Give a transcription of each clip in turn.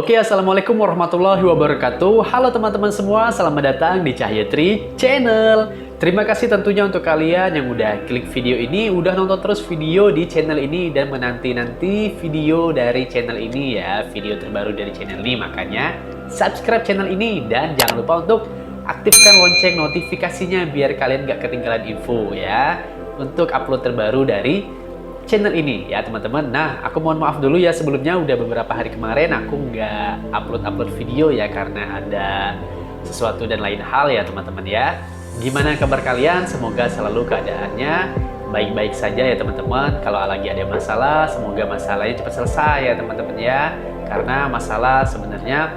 Oke, assalamualaikum warahmatullahi wabarakatuh. Halo teman-teman semua, selamat datang di Cahya Tri Channel. Terima kasih tentunya untuk kalian yang udah klik video ini, udah nonton terus video di channel ini dan menanti-nanti video dari channel ini ya, video terbaru dari channel ini. Makanya subscribe channel ini dan jangan lupa untuk aktifkan lonceng notifikasinya biar kalian gak ketinggalan info ya untuk upload terbaru dari channel ini ya teman-teman. Nah, aku mohon maaf dulu ya sebelumnya, udah beberapa hari kemarin aku nggak upload video ya karena ada sesuatu dan lain hal ya teman-teman ya. Gimana kabar kalian? Semoga selalu keadaannya baik-baik saja ya teman-teman. Kalau lagi ada masalah, semoga masalahnya cepat selesai ya teman-teman ya. Karena masalah sebenarnya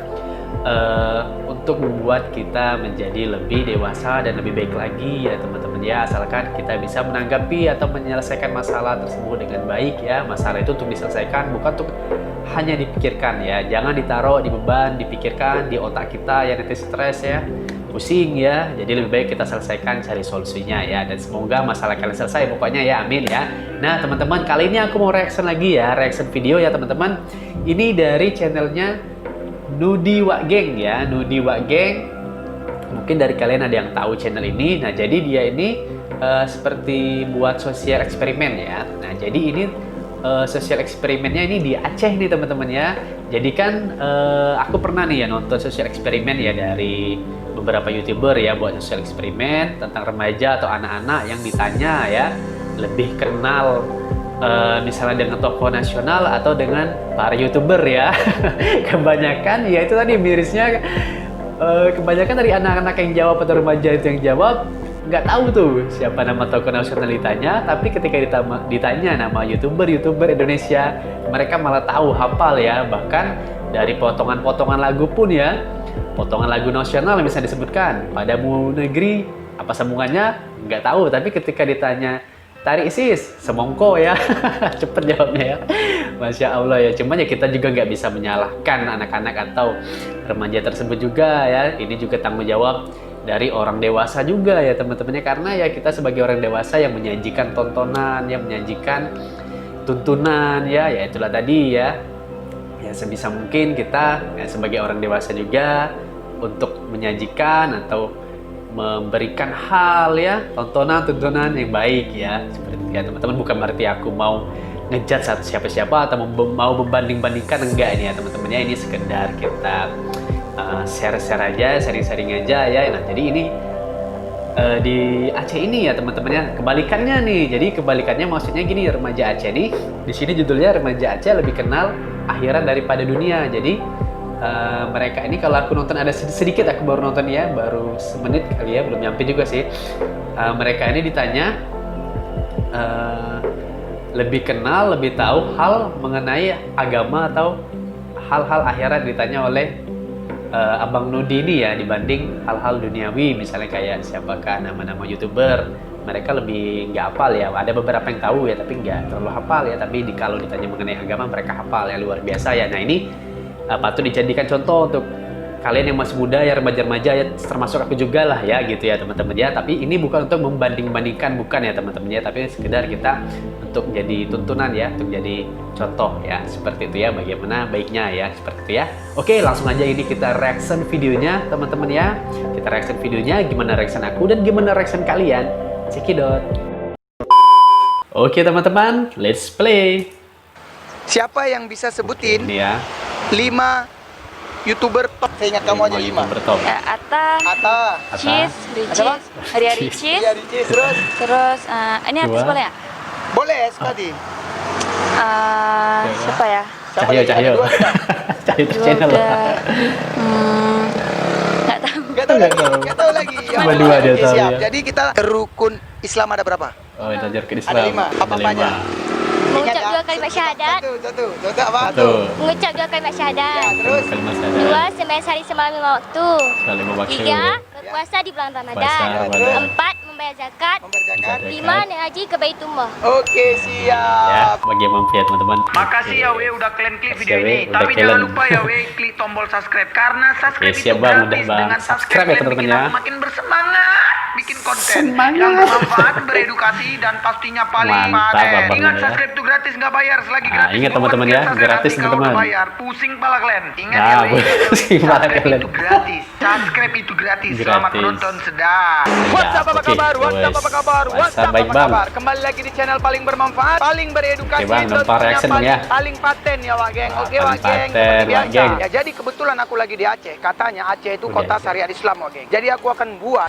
untuk membuat kita menjadi lebih dewasa dan lebih baik lagi ya teman-teman ya, asalkan kita bisa menanggapi atau menyelesaikan masalah tersebut dengan baik ya. Masalah itu untuk diselesaikan, bukan untuk hanya dipikirkan ya. Jangan ditaruh di beban, dipikirkan di otak kita ya, nanti stres ya, pusing ya. Jadi lebih baik kita selesaikan, cari solusinya ya, dan semoga masalah kalian selesai pokoknya ya, amin ya. Nah teman-teman, kali ini aku mau reaction lagi ya, reaction video ya teman-teman. Ini dari channelnya Nudi Wak Geng ya, Nudi Wak Geng. Mungkin dari kalian ada yang tahu channel ini. Nah, jadi dia ini seperti buat sosial eksperimen ya. Nah, jadi ini sosial eksperimennya ini di Aceh nih teman-teman ya. Jadi kan aku pernah nih ya nonton sosial eksperimen ya dari beberapa YouTuber ya, buat sosial eksperimen tentang remaja atau anak-anak yang ditanya ya, lebih kenal misalnya dengan tokoh nasional atau dengan para YouTuber ya. Kebanyakan ya itu tadi mirisnya, kebanyakan dari anak-anak yang jawab atau remaja itu yang jawab nggak tahu tuh siapa nama tokoh nasional ditanya, tapi ketika ditanya nama YouTuber Indonesia, mereka malah tahu, hafal ya. Bahkan dari potongan-potongan lagu pun ya, potongan lagu nasional misalnya disebutkan padamu negeri, apa sambungannya nggak tahu, tapi ketika ditanya tarik sis, semongko ya. Cepet jawabnya ya. Masya Allah ya. Cuman ya kita juga nggak bisa menyalahkan anak-anak atau remaja tersebut juga ya. Ini juga tanggung jawab dari orang dewasa juga ya teman-temannya. Karena ya kita sebagai orang dewasa yang menyajikan tontonan, yang menyajikan tuntunan ya. Ya itulah tadi ya. Ya sebisa mungkin kita ya, sebagai orang dewasa juga untuk menyajikan atau memberikan hal ya, tontonan yang baik ya, seperti itu ya teman-teman. Bukan berarti aku mau ngejudge siapa-siapa atau mau membanding-bandingkan, enggak ini ya teman-teman ya. Ini sekedar kita share-share aja, sharing-sharing aja ya. Nah jadi ini di Aceh ini ya teman-teman ya, kebalikannya nih. Jadi kebalikannya maksudnya gini, remaja Aceh nih, di sini judulnya remaja Aceh lebih kenal akhirat daripada dunia. Jadi mereka ini, kalau aku nonton ada sedikit, aku baru nonton ya, baru semenit kali ya, belum nyampe juga sih. Mereka ini ditanya lebih kenal, lebih tahu hal mengenai agama atau hal-hal akhirat ditanya oleh Abang Nudi ini ya, dibanding hal-hal duniawi misalnya kayak siapakah nama-nama YouTuber. Mereka lebih nggak hafal ya, ada beberapa yang tahu ya tapi nggak terlalu hafal ya. Tapi kalau ditanya mengenai agama mereka hafal ya, luar biasa ya. Nah ini patut dijadikan contoh untuk kalian yang masih muda ya, remaja-remaja ya, termasuk aku juga lah ya gitu ya teman-teman ya. Tapi ini bukan untuk membanding-bandingkan, bukan ya teman-teman ya, tapi sekedar kita untuk jadi tuntunan ya, untuk jadi contoh ya, seperti itu ya, bagaimana baiknya ya, seperti itu ya. Oke, langsung aja ini kita reaction videonya teman-teman ya. Kita reaction videonya, gimana reaction aku dan gimana reaction kalian. Cekidot. Oke teman-teman, let's play. Siapa yang bisa sebutin Ini ya 5 YouTuber top? Saya ingat kamu aja 5. YouTuber top. Ata, Ada Cheese, Ricis, apa? Hari-hari Cheese, iya Ricis, terus ini artis Dua. boleh ya? boleh sekali. Siapa ya? Siapa Cahyo, lagi? Ada Cahyo. dua juga. Cahyo channel lah. Nggak tahu. Nggak tahu Nggak lagi, tahu. nggak tahu lagi. Cuma dua dia Oke, tahu siap. ya. Jadi kita rukun Islam ada berapa? Oh, itu ajarkan Islam. Ada 5. Apa aja? Mengucap Ingat, 2 kalimat syahadat. Satu apa? Satu. Mengucap 2 kalimat Ya, syahadat. terus Kalimat 2 syahadat. sembahyang sehari semalam 5 waktu. Sekali waktu. 3 berpuasa di bulan Puasa Ramadan. Ramadan. 4 membayar zakat. membayar zakat. 5 naik haji ke Baitullah. Oke, Ya, siap. bagi yang mampu ya teman-teman. Makasih ya we udah kalian klik video Makasih ya, ini. we, udah Tapi kalian. jangan lupa ya we klik tombol subscribe karena subscribe Oke, itu siap, Bang. Udah, gratis. Bang. Dengan Subscribe subscribe ya, kalian teman-teman bikin ya. aku makin bersemangat. bikin konten Semangat. yang bermanfaat, beredukasi, dan pastinya paling Mantap, paten. Abang Ingat ya. subscribe itu gratis, nggak bayar. Selagi Nah, gratis. ingat Buat teman-teman ya, biasa, gratis, nanti kalau teman-teman. udah bayar, pusing pala kalian. Ingat Nah, ya, weh. pusing pala Subscribe kalian. itu gratis. Subscribe itu gratis. Selamat Gratis. menonton, sedang. WhatsApp apa Oke, kabar? WhatsApp wes. apa kabar? WhatsApp baik, Bang. Kembali lagi di channel paling bermanfaat, paling beredukasi, Oke, Bang, tanpa tentunya reaction, Bang, paling, ya. paling paten ya Wak Geng. Oke paling Wak Geng, paten, seperti Wak biasa. Geng. Ya jadi kebetulan aku lagi di Aceh. Katanya Aceh itu Oke, kota Aceh. syariat Islam Wak Geng. Jadi aku akan buat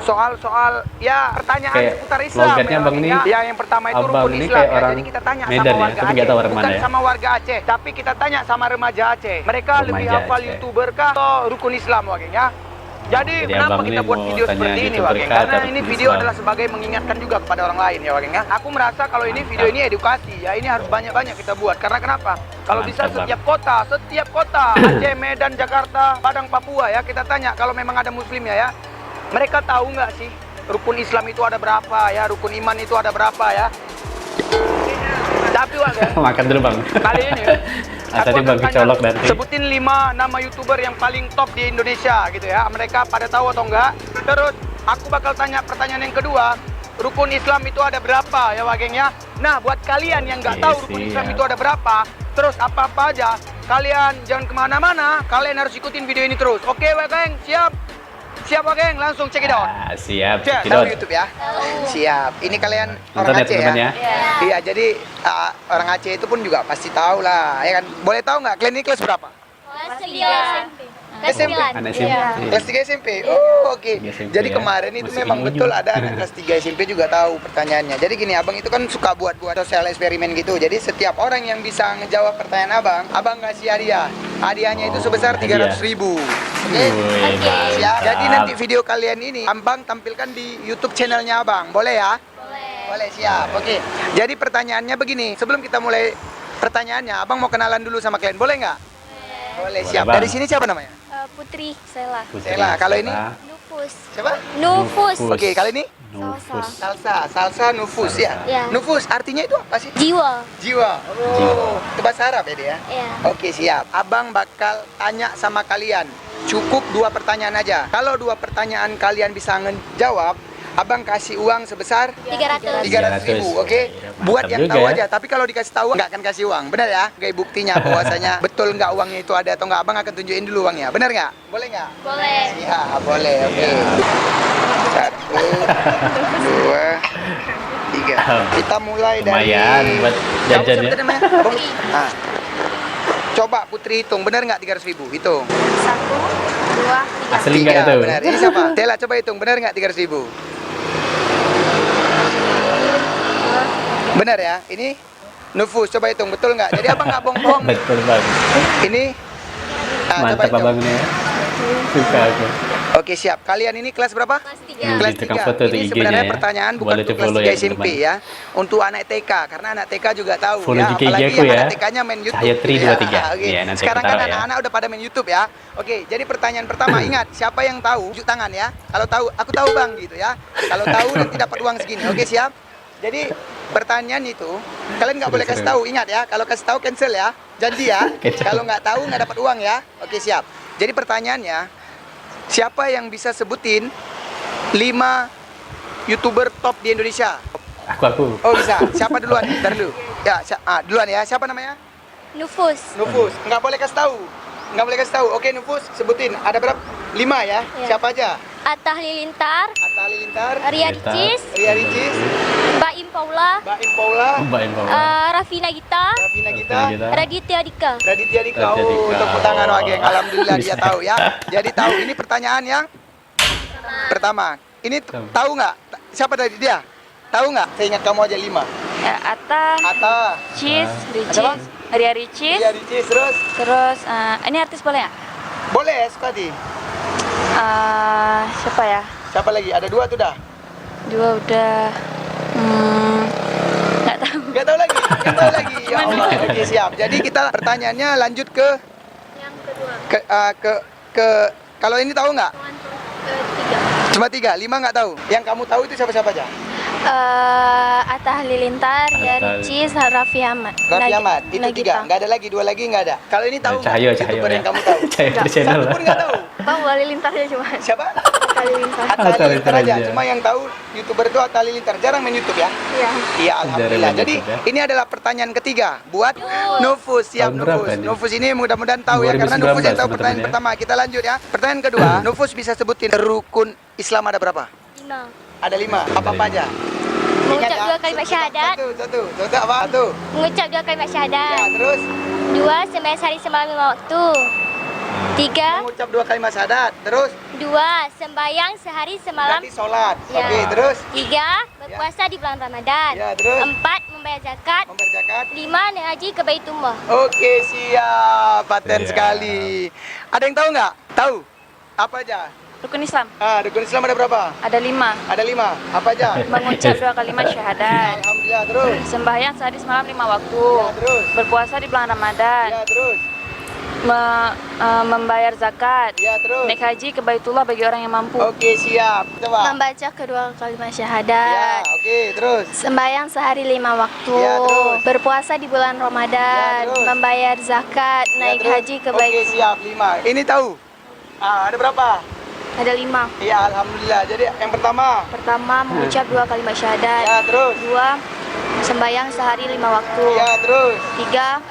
soal ya pertanyaan Kayak seputar Islam logatnya ya, Bang Wak nih, Geng, ya. Yang pertama itu Abang rukun ini Islam kayak ya. orang Jadi kita tanya Medan sama ya, warga tapi nggak Aceh. tahu orang mana Bukan ya. sama warga Aceh, tapi kita tanya sama remaja Aceh. Mereka lebih Remaja hafal Aceh. YouTuber kah atau rukun Islam Wak Geng ya. Jadi kenapa Abang kita nih buat mau video tanya seperti ini YouTuber Wak Geng? kah Karena atau ini rukun video Islam? adalah sebagai mengingatkan juga kepada orang lain ya Wak Geng ya. Aku merasa kalau ini video ini edukasi ya, ini harus banyak-banyak kita buat. Karena kenapa? Kalau bisa Mantap, setiap kota, Aceh, Medan, Jakarta, Padang, Papua ya, kita tanya kalau memang ada muslimnya ya. Mereka tahu nggak sih rukun Islam itu ada berapa ya, rukun iman itu ada berapa ya. Tapi Wak Geng, Makan dulu, Bang. kali ini Tadi aku Bang akan kecolok tanya, nanti. sebutin 5 nama YouTuber yang paling top di Indonesia gitu ya. Mereka pada tahu atau enggak? Terus aku bakal tanya pertanyaan yang kedua. Rukun Islam itu ada berapa ya Wak Geng ya? Nah, buat kalian yang nggak Oke, tahu rukun Islam siap. itu ada berapa, terus apa-apa aja, kalian jangan kemana-mana, kalian harus ikutin video ini terus. Oke Wak Geng, siap? Siap Wak Geng, langsung check it out. Siap, Ya, cekidot. tahu YouTube ya? Siap. Ini kalian Nonton orang ya, Aceh teman-teman ya? ya. Iya, jadi orang Aceh itu pun juga pasti tahu lah, ya kan? Boleh tahu nggak kalian ini kelas berapa? Kelas 3 Kelas SMP. 9. Anak SMP. Iya. Kelas 3 SMP. Oh, oke. 3 SMP Jadi ya. kemarin itu Masih memang unyu. betul ada anak kelas 3 SMP juga tahu pertanyaannya. Jadi gini, Abang itu kan suka buat sosial eksperimen gitu. Jadi setiap orang yang bisa ngejawab pertanyaan Abang kasih hadiah. Hadiahnya itu sebesar hadiah. 300.000. Oke? Wih, Oke. mantap. Siap. Jadi nanti video kalian ini Abang tampilkan di YouTube channelnya Abang. Boleh ya? Boleh. Boleh, siap. Oke. Jadi pertanyaannya begini, sebelum kita mulai pertanyaannya, Abang mau kenalan dulu sama kalian. Boleh nggak? Boleh, siap. Bang. Dari sini siapa namanya? Putri Sela. Putri, Sela, kalau ini? Sela, Nufus. Siapa? Nufus. Nufus. Oke, kali ini? Nufus. Salsa Nufus ya. Ya. Nufus artinya itu apa sih? Jiwa. Jiwa. Oh, itu bahasa Arab ya dia? Ya. Oke, siap. Abang bakal tanya sama kalian. Cukup 2 pertanyaan aja. Kalau 2 pertanyaan kalian bisa ngejawab, Abang kasih uang sebesar 300. 300.000, oke? Iya, Buat mantap yang juga tahu ya. aja. Tapi kalau dikasih tahu nggak akan kasih uang, benar ya? Kayak buktinya bahwasanya betul nggak uangnya itu ada atau nggak, Abang akan tunjukin dulu uangnya. Benar nggak? Boleh nggak? Boleh. Iya, boleh. Oke. 1, 2, 3. Kita mulai Lumayan dari. buat Kamu jajan siapa ya. tadi namanya? Bang? Ah. Coba Putri hitung, benar nggak 300.000? Hitung. 1, 2, 3. Asli nggak 3, itu? benar. Ini siapa? Tela, coba hitung, benar nggak 300.000? Benar ya? Ini Nufus, coba hitung, betul nggak? Jadi Abang nggak bohong-bohong. Betul, Bang. Ini Mantap coba hitung. abangnya. Suka aku. Oke, siap. Kalian ini kelas berapa? Kelas 3. Kelas Di tukang 3. foto tuh Ini IG-nya sebenarnya ya. pertanyaan bukan Boleh untuk kelas di-follow 3 ya, SMP teman-teman. ya. Untuk anak TK, karena anak TK juga tahu Follow ya. di IG Apalagi aku yang ya. anak TK-nya main YouTube. Cahaya Tri gitu ya. 23. Oke. Iya, nanti Sekarang aku kan taruh ya. anak-anak udah pada main YouTube ya. Oke, jadi pertanyaan pertama, ingat, siapa yang tahu? Tunjuk tangan ya. Kalau tahu, aku tahu Bang gitu ya. Kalau tahu nanti dapat uang segini. Oke, siap? Jadi pertanyaan itu kalian nggak boleh kasih tahu, ingat ya. Kalau kasih tahu cancel ya, janji ya. Cancel. Kalau nggak tahu nggak dapat uang ya. Oke, siap. Jadi pertanyaannya, siapa yang bisa sebutin 5 YouTuber top di Indonesia? Aku. Oh, bisa. Siapa duluan? Ntar dulu. Ya, duluan ya. Siapa namanya? Nufus. Nufus. Nggak boleh kasih tahu. Nggak boleh kasih tahu. Oke, Nufus, sebutin. Ada berapa? 5 ya. Iya. Siapa aja? Atta Halilintar. Atta Halilintar, Ria Kita. Ricis. Ria Ricis, Baim Paula. Baim Paula, Mbak Info. Raffi Nagita. Raffi Nagita, Raditya Dika. Raditya Dika. Raditya Oh, Dika. tepuk tangan Wak Geng. Alhamdulillah dia Bisa. tahu ya. Jadi tahu. Ini pertanyaan yang pertama. Ini tahu nggak? Siapa dari dia? Tahu nggak? Saya ingat kamu aja 5. Atta, Atta, Cis, Ada apa? Ricis, Ria Ricis, Ria Ricis, terus terus ini artis boleh nggak? boleh sekali. Siapa ya? Siapa lagi? Ada 2 tuh dah. 2 udah. Nggak tahu. Nggak tahu lagi. Nggak tahu lagi. Ya Allah. Oke, siap. Jadi kita pertanyaannya lanjut ke Yang kedua. ke kalau ini tahu nggak? Ketiga. Cuma 3, 5 nggak tahu. Yang kamu tahu itu siapa-siapa aja? Atta Halilintar, Ria Atta. Ricis, Raffi Ahmad. Raffi Ahmad, itu Nagita. 3. Nggak ada lagi, 2 lagi nggak ada. Kalau ini tahu nggak? Cahyo YouTuber ya. yang kamu tahu. Cahyo Nggak. channel. Satu pun nggak tahu. Tahu Halilintarnya cuma. Siapa? Atta Halilintar. Atta Atta Halilintar Halilintar aja. aja. Cuma yang tahu YouTuber itu Atta Halilintar. Jarang main YouTube ya? Iya. Iya, alhamdulillah. main Jadi YouTube ya. ini adalah pertanyaan ketiga buat Nufus. Siap Tahun berapa Nufus. ini? Nufus ini mudah-mudahan tahu ya, karena 2019 Nufus yang tahu teman-teman pertanyaan ya. pertama. Kita lanjut ya. Pertanyaan kedua, Nufus bisa sebutin rukun Islam ada berapa? 5. Ada 5. Apa-apa aja? Mengucap Ingat ya. 2 kalimat syahadat. Satu apa? Satu. Mengucap 2 kalimat Ya, syahadat. terus 2. Sembahyang sehari semalam 5 waktu. 3. mengucap 2 kalimat syahadat. Terus 2. Sembahyang sehari semalam. berarti sholat. Ya. Oke, terus 3. Berpuasa di bulan Ramadan. Ya, terus 4. Membayar zakat. membayar zakat. 5. Naik haji ke Baitullah. Oke, siap. Paten Siap. sekali. Ada yang tahu nggak? Tahu? Apa aja? Rukun Islam Rukun Islam ada berapa? ada 5. Ada 5. Apa aja? Mengucap 2 kalimat syahadat. Alhamdulillah. Terus? Sembahyang sehari semalam 5 waktu. Ya, terus? Berpuasa di bulan Ramadan. Ya, terus? Membayar zakat. Ya, terus? Naik haji ke Baitullah bagi orang yang mampu. Oke, siap. Coba. Membaca kedua kalimat Ya, syahadat. oke. Terus? Sembahyang sehari 5 waktu. Ya, terus? Berpuasa di bulan Ramadan. Ya, terus? Membayar zakat. Ya, Naik terus? haji ke Oke, Baitullah. siap. 5. Ini tahu? Ada berapa? Ada 5. Iya, alhamdulillah. Jadi yang pertama. Pertama, mengucap 2 kalimat syahadat. Ya, terus? 2. Sembahyang sehari 5 waktu. Ya, terus? 3.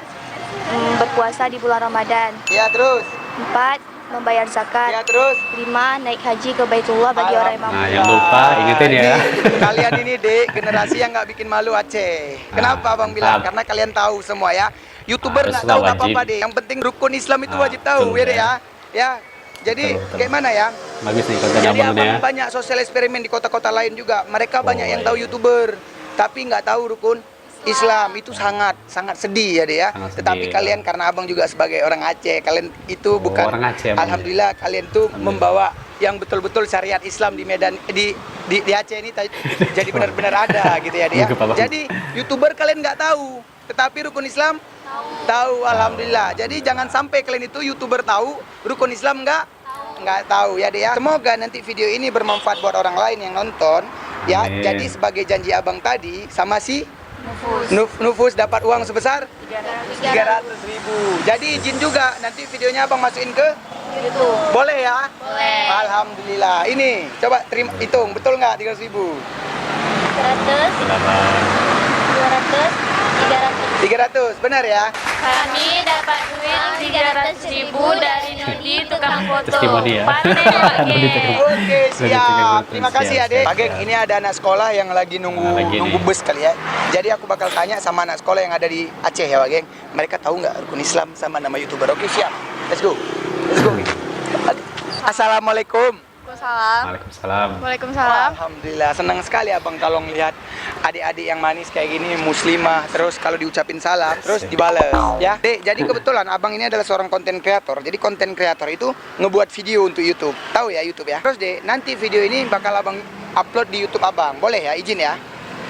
Berpuasa di bulan Ramadan. Ya, terus? 4. Membayar Ya, zakat. terus? 5. Naik haji ke Baitullah bagi orang yang mampu. Nah, yang lupa ingetin ya. Ini, kalian ini dek generasi yang nggak bikin malu Aceh. Kenapa Bang bilang? mantap. Karena kalian tahu semua ya. YouTuber nggak Haruslah tahu nggak wajib. apa-apa deh. Yang penting rukun Islam itu wajib tahu betul, ya deh ya. ya. Ya. Jadi Betul, betul. kayak mana ya? Bagus nih konten Jadi abang ya. banyak sosial eksperimen di kota-kota lain juga. Mereka banyak yang tahu iya. YouTuber, tapi nggak tahu rukun Islam. Itu sangat sedih ya deh ya. Sangat Tetapi sedih, kalian ya. karena abang juga sebagai orang Aceh, kalian itu bukan. orang Aceh, Abang. Alhamdulillah kalian tuh Alhamdulillah. membawa yang betul-betul syariat Islam di Medan di Aceh ini jadi benar-benar ada gitu ya dia. Mantap, Abang. Jadi YouTuber kalian nggak tahu, tetapi rukun Islam tahu. Alhamdulillah. Jadi jangan sampai kalian itu YouTuber tahu, rukun Islam nggak tahu ya dia. Semoga nanti video ini bermanfaat buat orang lain yang nonton ya. Amin. Jadi sebagai janji abang tadi sama si Nufus dapat uang sebesar 300.000. Jadi izin juga nanti videonya abang masukin ke YouTube. boleh ya? Boleh. Alhamdulillah. Ini coba hitung betul nggak 300.000? 100, 200, 300. 300 benar ya? Kami dapat duit 300.000 dari Nudi tukang foto. Testimoni ya. Pandai, Pak Geng. Oke, siap. 300. Terima kasih Siap, Adek. siap, Pak Geng, siap. ini ada anak sekolah yang lagi nunggu Nah, lagi nunggu nih. bus kali ya. Jadi aku bakal tanya sama anak sekolah yang ada di Aceh ya, Pak Geng. Mereka tahu nggak rukun Islam sama nama YouTuber? Oke, siap. Let's go. Let's go. Assalamualaikum. Waalaikumsalam. Waalaikumsalam. Alhamdulillah, senang sekali abang kalau lihat adik-adik yang manis kayak gini, muslimah, terus kalau diucapin salam, terus dibales, ya. Dek, jadi kebetulan abang ini adalah seorang konten kreator. Jadi konten kreator itu ngebuat video untuk YouTube. Tahu ya YouTube ya? Terus dek, nanti video ini bakal abang upload di YouTube abang. Boleh ya? Izin ya?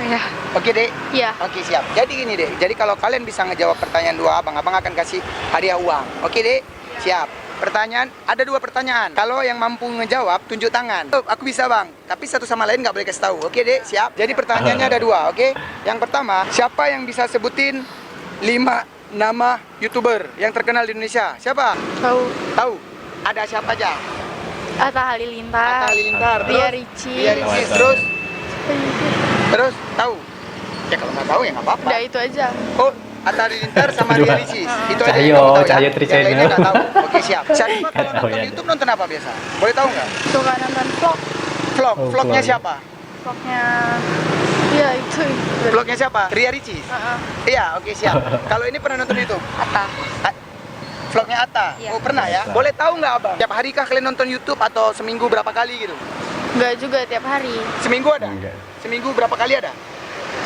Iya. Oke dek? Iya. Oke siap. Jadi gini dek, jadi kalau kalian bisa ngejawab pertanyaan dua abang, abang akan kasih hadiah uang. Oke dek? Siap. Pertanyaan, ada 2 pertanyaan. Kalau yang mampu ngejawab, tunjuk tangan. Oh, aku bisa bang, tapi satu sama lain nggak boleh kasih tahu. Oke dek, siap. Jadi pertanyaannya ada 2, oke? Yang pertama, siapa yang bisa sebutin 5 nama YouTuber yang terkenal di Indonesia? Siapa? Tahu. Tahu? Ada siapa aja? Atta Halilintar. Atta Halilintar. Ria Terus? Ricis. Ria Ricis. Terus? Terus? Tahu? Ya kalau nggak tahu ya nggak apa-apa. Udah itu aja. Oh, Atta Halilintar sama Ria Ricis. Itu aja Cahyo, yang kamu tahu ya? Cahyo Tri Yang lainnya Channel. nggak tahu. Oke, siap. Syarifah kalau Nggak tahu nonton ya. YouTube nonton apa biasa? Boleh tahu nggak? Suka nonton vlog. Vlog. Oh, Vlognya vlog. siapa? Vlognya. Iya itu. Vlognya siapa? Ria Ricis. Iya, oke siap. Kalau ini pernah nonton YouTube? Atta. Vlognya Atta? Iya. Oh pernah ya? Boleh tahu nggak abang? Tiap hari kah kalian nonton YouTube atau seminggu berapa kali gitu? Enggak juga tiap hari. Seminggu ada? Enggak. Seminggu berapa kali ada?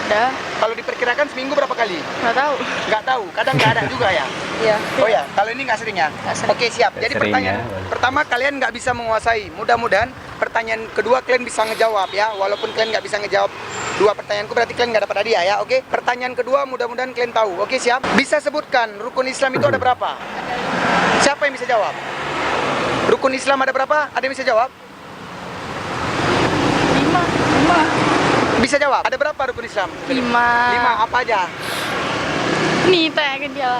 Ada. Kalau diperkirakan seminggu berapa kali? Nggak tahu. Nggak tahu, kadang nggak ada juga ya? Iya. Oh ya, kalau ini nggak sering ya? sering. Oke siap, Nggak jadi sering pertanyaan ya. pertama kalian nggak bisa menguasai. Mudah-mudahan pertanyaan kedua kalian bisa ngejawab ya. Walaupun kalian nggak bisa ngejawab 2 pertanyaanku berarti kalian nggak dapat hadiah ya, oke? Pertanyaan kedua mudah-mudahan kalian tahu, oke siap? Bisa sebutkan rukun Islam itu ada berapa? Siapa yang bisa jawab? Rukun Islam ada berapa? Ada yang bisa jawab? 5. Bisa jawab? Ada berapa rukun Islam? 5. 5 apa aja? Nih tanya ke dia.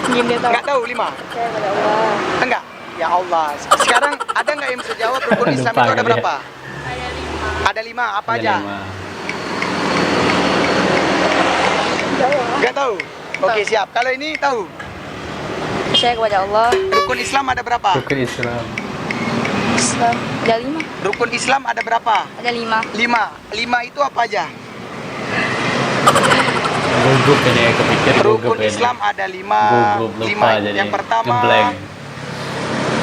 Gini dia tahu. Nggak tahu 5? Saya pada Allah. Enggak? Ya Allah. Sekarang ada nggak yang bisa jawab rukun Islam Lupa itu ada kali ya. berapa? Ada 5. Apa Ada aja? 5. Nggak tahu. Oke, siap. Kalau ini tahu. Percaya kepada Allah. Rukun Islam ada berapa? Rukun Islam. Islam. Ada 5. Rukun Islam ada berapa? Ada 5. 5 itu apa aja? Gugup ini ya, kepikir gugup Rukun ini. Islam ada 5. Gugup, lupa jadi. Yang pertama Ngeblank.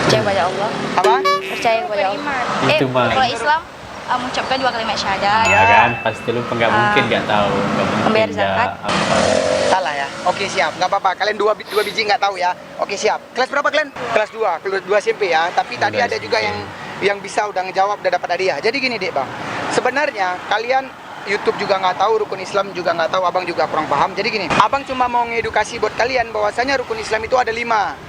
Percaya kepada Allah. apa? Percaya kepada Allah. Itu mah. Kalau Islam mengucapkan 2 kalimat syahadat. Ya kan, pasti lu nggak mungkin nggak tahu, nggak mungkin membayar nggak zakat. apa. Salah ya. Oke, siap. Nggak apa-apa. Kalian dua biji nggak tahu ya. Oke, siap. Kelas berapa kalian? Kelas 2. Kelas 2 SMP ya. Tapi tadi Kelas ada juga SMP. yang bisa udah ngejawab, udah dapat hadiah. Jadi gini, Dek, Bang. Sebenarnya kalian YouTube juga nggak tahu, rukun Islam juga nggak tahu, abang juga kurang paham. Jadi gini, abang cuma mau ngedukasi buat kalian bahwasanya rukun Islam itu ada 5.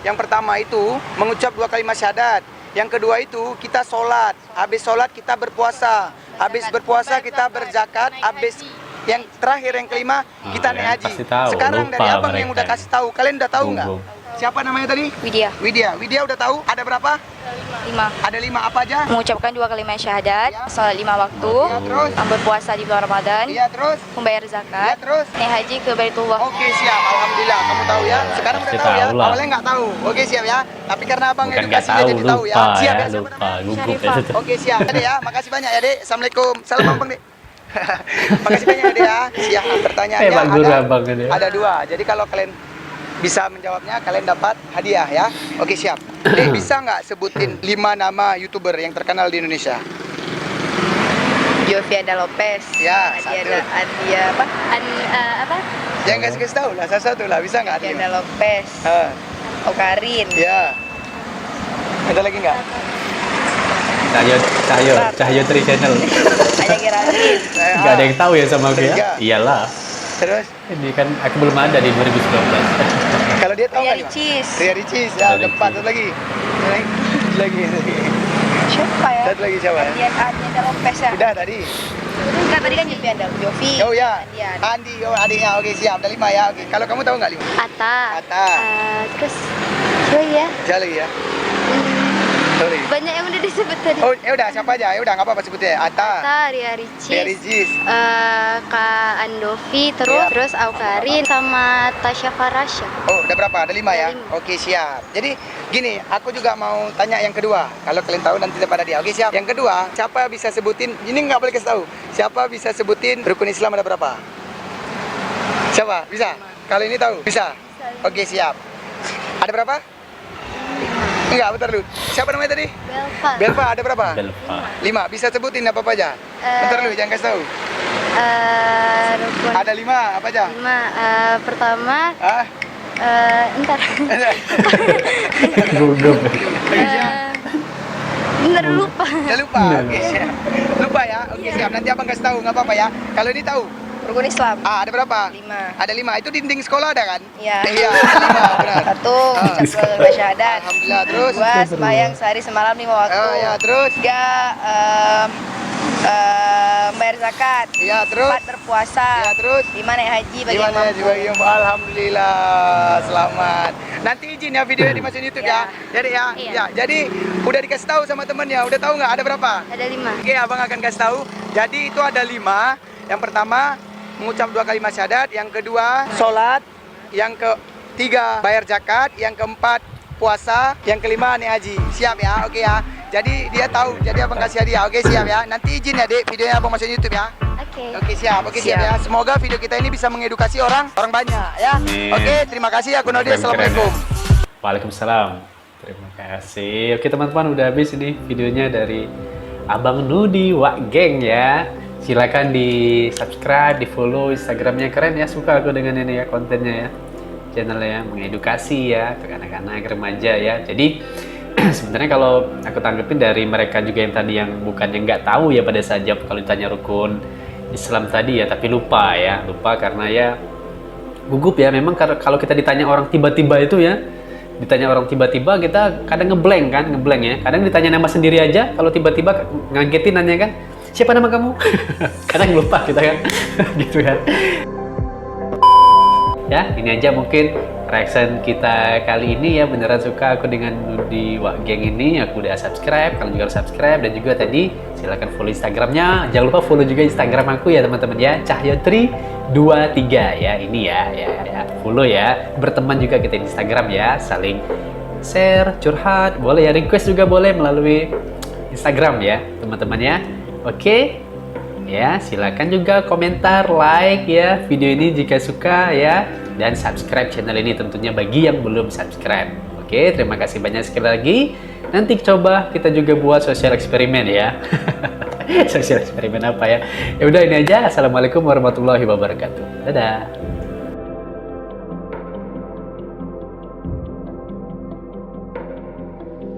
Yang pertama itu mengucap 2 kalimat syahadat. Yang kedua itu kita sholat. Habis sholat kita berpuasa. Habis berpuasa kita berzakat. Habis yang terakhir yang kelima kita naik ya, haji. pasti tahu. Sekarang Lupa dari abang yang mereka. udah kasih tahu, kalian udah tahu nggak? Gugup. Siapa namanya tadi? Widya. Widya udah tahu? Ada berapa? 5. Ada 5 apa aja? Mengucapkan 2 kalimat syahadat. Ya. Salat 5 waktu. Ya, terus? Berpuasa di bulan Ramadan. Iya, terus? Membayar Iya, zakat. terus? Naik haji ke Baitullah. Oke, siap. Alhamdulillah kamu tahu ya. Sekarang udah Pasti tahu ya. tahu lah. Awalnya nggak tahu. Oke, siap ya. Tapi karena abang Bukan nggak edukasinya tahu, jadi tahu ya. lupa Siap ya, ya. Siapa lupa, namanya? gugup Syarifah. ya. Oke, siap. Jadi ya, makasih banyak ya, Dek. Assalamualaikum. Salam abang, Dek. Makasih banyak ya, Dek ya. Siap. Pertanyaannya Pak guru ada, abang ini. ada 2. Jadi kalau kalian bisa menjawabnya, kalian dapat hadiah ya. Oke, siap. Dek, bisa nggak sebutin 5 nama YouTuber yang terkenal di Indonesia? Joviana Lopez. Ya, Adiana, satu. Adia apa? Apa? Yang kasih tahu lah, satu lah. Bisa nggak? Joviana Lopez. Ah, Okarin. ya. Ada lagi nggak? Cahyo Tri Channel. Ada Geraldine. Nggak ada yang tahu ya sama aku ya? Tiga. Iyalah. Terus, Ini kan aku belum ada di 2019. kalau dia tahu Ria nggak? gimana? Ricis. Ria Ricis, ya, Ria depan. Ricis. Satu lagi. Lagi. Siapa ya? Satu lagi siapa? Adiana Lopez ya. Udah tadi. Enggak, tadi kan Joviana. Jovi. Oh ya, Adian. Andi, oh adiknya. Oke, siap. Ada 5 ya. Oke. Kalau kamu tahu nggak 5? Ata. Ata. Terus siapa ya? Siapa lagi ya? Sorry. Banyak yang udah disebut tadi. Oh, ya udah siapa aja? Ya udah nggak apa-apa sebutnya. Ata. Ata, Ria Ricis, Ria Ricis. Kak Andovi, terus Iya. terus Aukarin sama Tasya Farasya. Oh, udah berapa? Ada 5 ya? Ada 5. Oke, siap. Jadi, gini, aku juga mau tanya yang kedua. Kalau kalian tahu nanti pada dia. Oke, siap. Yang kedua, siapa bisa sebutin? Ini nggak boleh kasih tahu. Siapa bisa sebutin rukun Islam ada berapa? Siapa? Bisa? Kalau ini tahu? Bisa? Oke, siap. Ada berapa? Enggak, bentar dulu. Siapa namanya tadi? Belva. Belva, ada berapa? Belva. 5. Bisa sebutin apa aja? Bentar dulu, jangan kasih tahu. Rukun Ada 5, apa aja? 5. Pertama, Ah? entar. Gugup. Bener lupa. Udah lupa. Oke, siap. Lupa ya. Oke, siap. Nanti abang kasih tahu, nggak apa-apa ya. Kalau ini tahu. Rukun Islam. Ah, ada berapa? 5. Ada 5. Itu dinding sekolah ada kan? Iya. Iya, ada 5, benar. 1. Ah. Mengucapkan 2 kalimat syahadat. Alhamdulillah, terus? 2. Sembahyang sehari semalam 5 waktu. Oh, ya, terus? 3. Membayar zakat. Iya, terus? 4. Berpuasa. Iya, terus? 5. Naik haji bagi yang Gimana ya, mampu. juga yang alhamdulillah, selamat. Nanti izin ya videonya dimasukin YouTube ya. Jadi ya, Iya. ya. Jadi udah dikasih tahu sama temennya, udah tahu nggak ada berapa? Ada 5. Oke, abang akan kasih tahu. Jadi itu ada 5. Yang pertama mengucap 2 kalimat syahadat, yang kedua sholat, yang ketiga bayar zakat, yang keempat puasa, yang kelima naik haji. Siap ya? Oke ya. Jadi dia tahu. Jadi abang kasih hadiah. Oke, siap ya. Nanti izin ya, Dek, videonya abang masukin YouTube ya. Oke. Oke, siap. Oke, siap ya. Semoga video kita ini bisa mengedukasi orang banyak ya. Amin. Oke, terima kasih. Aku Nodi. Keren-keren Assalamualaikum. ya. Waalaikumsalam. Terima kasih. Oke teman-teman, udah habis ini videonya dari Abang Nudi Wak Geng ya. Silakan di subscribe, di follow Instagramnya, keren ya. Suka aku dengan ini ya kontennya ya. Channelnya mengedukasi ya untuk anak-anak remaja ya. Jadi sebenarnya kalau aku tanggepin dari mereka juga yang tadi yang bukan yang nggak tahu ya pada saat jawab kalau ditanya rukun Islam tadi ya, tapi lupa karena ya gugup ya. Memang kalau kita ditanya orang tiba-tiba itu ya, ditanya orang tiba-tiba kita kadang ngeblank ya. Kadang ditanya nama sendiri aja, kalau tiba-tiba ngagetin nanya kan, siapa nama kamu? Kadang lupa kita kan, gitu kan. Ya, ini aja mungkin reaction kita kali ini ya, beneran suka aku dengan Nudi Wak Geng ini. Aku udah subscribe, kalian juga harus subscribe. Dan juga tadi silahkan follow Instagramnya. Jangan lupa follow juga Instagram aku ya teman-teman ya, Cahyatri23 ya. Ini ya, follow ya. Berteman juga kita di Instagram ya, saling share, curhat, boleh ya, request juga boleh melalui Instagram ya teman-teman ya. Oke ya, silakan juga komentar, like ya video ini jika suka ya, dan subscribe channel ini tentunya bagi yang belum subscribe. Oke, terima kasih banyak sekali lagi. Nanti coba kita juga buat sosial eksperimen ya. Sosial eksperimen apa ya? Ya udah, ini aja. Assalamualaikum warahmatullahi wabarakatuh. Dadah.